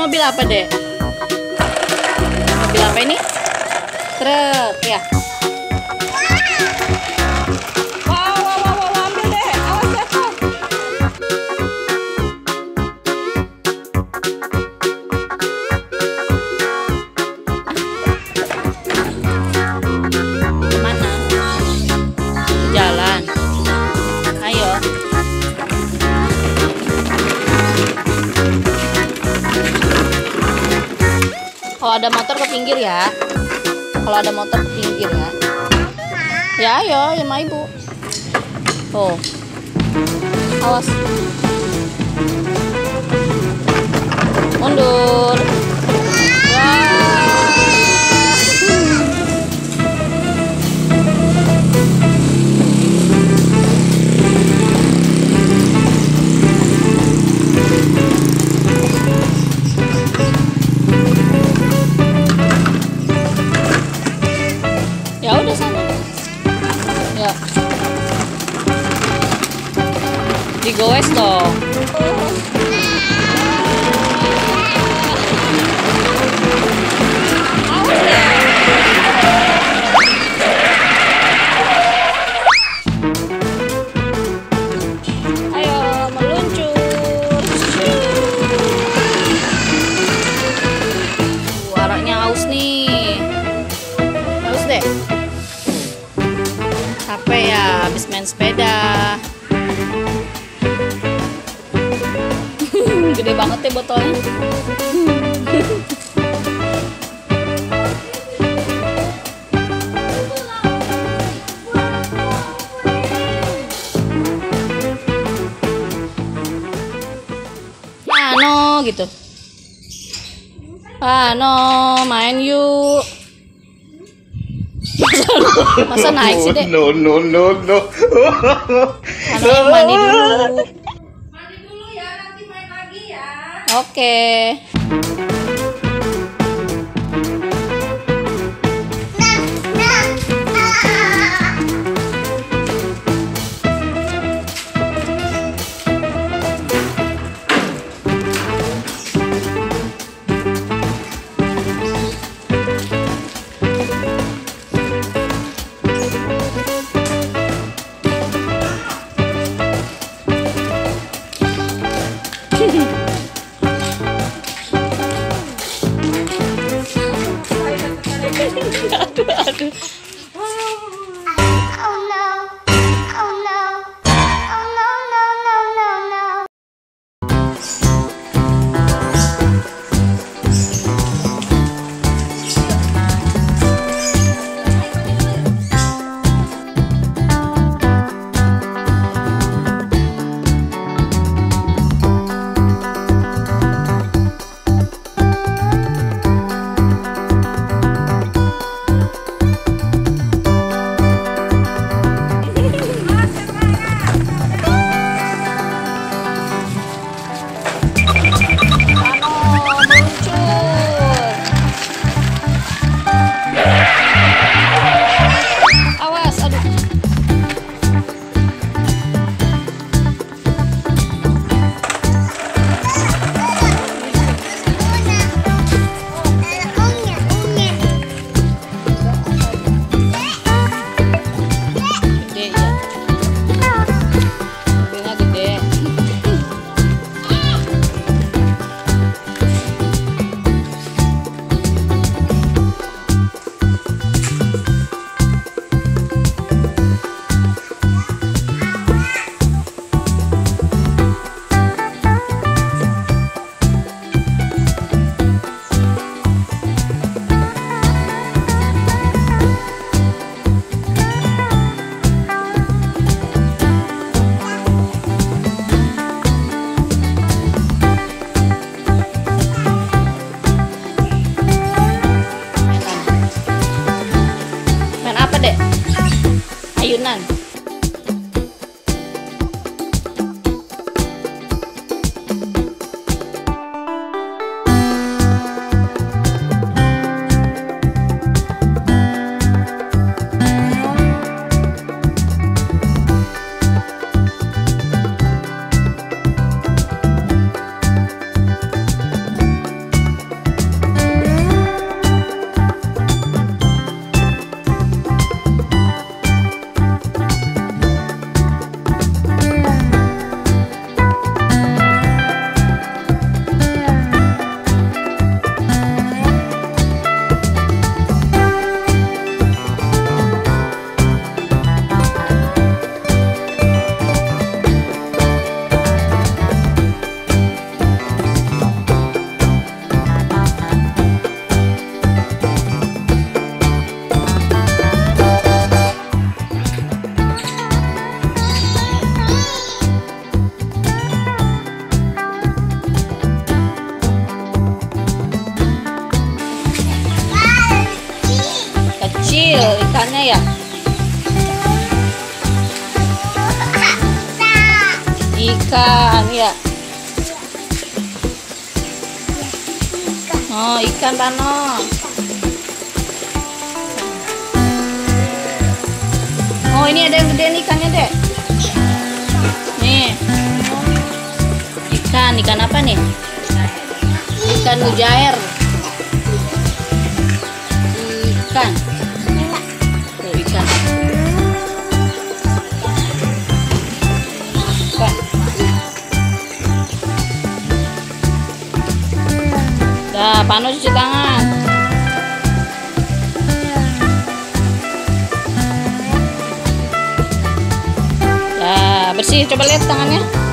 mobil apa, Dek? Mobil apa ini? Truk, ya. Wow, ambil deh. Awas jatuh. Kemana? Jalan. Ayo. Kalau ada motor ke pinggir ya. Kalau ada motor ke pinggir ya. Ya ayo, ya sama ibu. Tuh. Awas. Mundur. Ya udah sana. Ya. Digoes dong. Awas ya. Ayo meluncur. Suaranya haus nih. Haus deh. Capek ya habis main sepeda. Gede banget ya botolnya. Ano gitu. Ano main yuk. Masa naik sih, Dek? No. Karena yang mandi dulu. Mandi dulu ya, nanti main lagi ya. Oke. Aduh. ayunan. Ikan ya. Oh, ikan Pano. Oh, ini ada yang gede nih ikannya, Dek. Nih. Ikan apa nih? Ikan mujair. Ikan. Tuh, ikan. Ikan. Dah, Pano cuci tangan. Dah, bersih. Coba lihat tangannya.